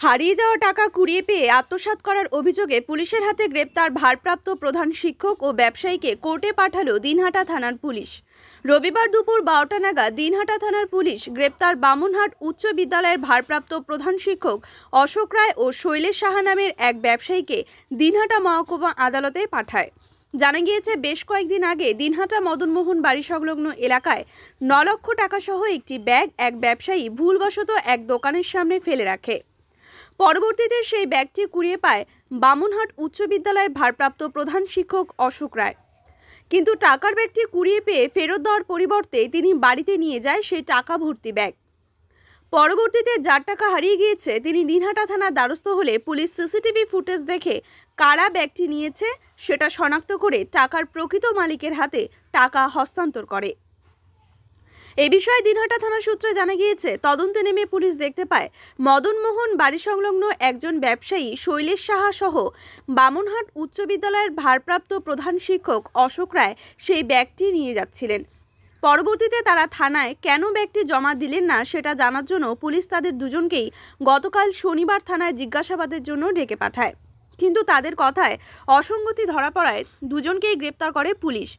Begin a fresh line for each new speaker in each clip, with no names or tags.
হারিয়ে যাওয়া টাকা কুড়িয়ে পেয়ে আত্মসাৎ করার অভিযোগে পুলিশের হাতে গ্রেপ্তার ভারপ্রাপ্ত প্রধান শিক্ষক ও ব্যবসায়ীকে কোর্টে পাঠালো দিনহাটা থানার পুলিশ। রবিবার দুপুর 12টা নাগাদ দিনহাটা থানার পুলিশ গ্রেপ্তার বামুনহাট উচ্চ বিদ্যালয়ের ভারপ্রাপ্ত প্রধান শিক্ষক অশোক রায় ও শৈলেশ সাহা নামের এক ব্যবসায়ীকে দিনহাটা মহকুমা আদালতে পাঠায়। জানা গিয়েছে, বেশ কয়েকদিন আগে দিনহাটা মদনমোহন বাড়ি সংলগ্ন এলাকায় 9 লক্ষ টাকা সহ একটি ব্যাগ এক ব্যবসায়ী ভুলবশত এক দোকানের সামনে ফেলে রাখে। পরবর্তীতে সেই ব্যাগটি কুড়িয়ে পায় বামুনহাট উচ্চ বিদ্যালয়ের ভারপ্রাপ্ত প্রধান শিক্ষক অশোক রায়। কিন্তু টাকার ব্যাগটি কুড়িয়ে পেয়ে ফেরত দেওয়ার পরিবর্তে তিনি বাড়িতে নিয়ে যায় সেই টাকা ভর্তি ব্যাগ। পরবর্তীতে যার টাকা হারিয়ে গিয়েছে তিনি দিনহাটা থানার দ্বারস্থ হলে পুলিশ সিসিটিভি ফুটেজ দেখে কারা ব্যাগটি নিয়েছে সেটা শনাক্ত করে টাকার প্রকৃত মালিকের হাতে টাকা হস্তান্তর করে। এই বিষয়ে দিনহাটা থানা সূত্রে জানা গিয়েছে, তদন্তে নেমে পুলিশ দেখতে পায় মদনমোহন বাড়ি সংলগ্ন একজন ব্যবসায়ী শৈলেশ সাহা সহ বামুনহাট উচ্চ বিদ্যালয়ের ভারপ্রাপ্ত প্রধান শিক্ষক অশোক রায় সেই ব্যাগটি নিয়ে যাচ্ছিলেন। পরবর্তীতে তারা থানায় কেন ব্যাগটি জমা দিলেন না সেটা জানার জন্য পুলিশ তাদের দুজনকেই গতকাল শনিবার থানায় জিজ্ঞাসাবাদের জন্য ডেকে পাঠায়। কিন্তু তাদের কথায় অসঙ্গতি ধরা পড়ায় দুজনকেই গ্রেপ্তার করে পুলিশ।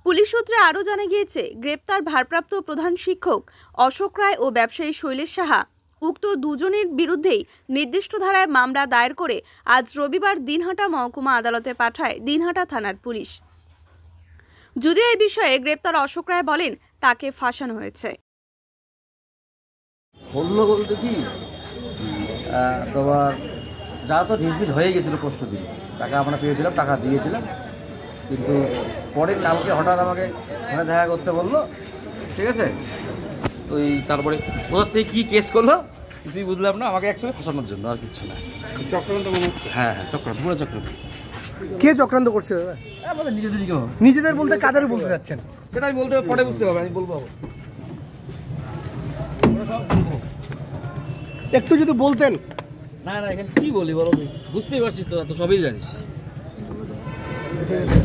পুলিশ সূত্রে আরও জানা গিয়েছে, গ্রেপ্তার ভারপ্রাপ্ত প্রধান শিক্ষক অশোক রায় ও ব্যবসায়ী শৈলেশ সাহা উক্ত দুজনের বিরুদ্ধেই নির্দিষ্ট ধারায় মামলা দায়ের করে আজ রবিবার দিনহাটা মহকুমা আদালতে পাঠায় দিনহাটা থানার পুলিশ। যদিও এই বিষয়ে গ্রেপ্তার অশোক রায় বলেন তাকে ফাঁসানো হয়েছে।
বলতে কি তোমার যা তো ঢিসমিস হয়ে গেছিলো পরশু দিন, টাকা আমরা পেয়েছিলাম, টাকা দিয়েছিলাম, কিন্তু পরে কালকে হঠাৎ আমাকে ফোনে দেখা করতে বললো, ঠিক আছে। ওই তারপরে কোথার থেকে কী কেস করলো কিছুই বুঝলাম না, আমাকে একসঙ্গে ফাঁসানোর জন্য, আর কিছু না। চক্রান্ত মনে হচ্ছে। হ্যাঁ হ্যাঁ, চক্রান্ত, পুরো চক্রান্ত।
কে চক্রান্ত করছে দাদা?
আমাদের নিজেদেরই। কেউ
নিজেদের বলতে কাদের বলতে যাচ্ছেন
সেটা আমি বলতে পরে বুঝতে পারবো, আমি বলবো।
একটু যদি বলতেন।
না না, এখানে কী বলি বলো, বুঝতেই পারছিস, তোরা তো সবই জানিস। ঠিক আছে।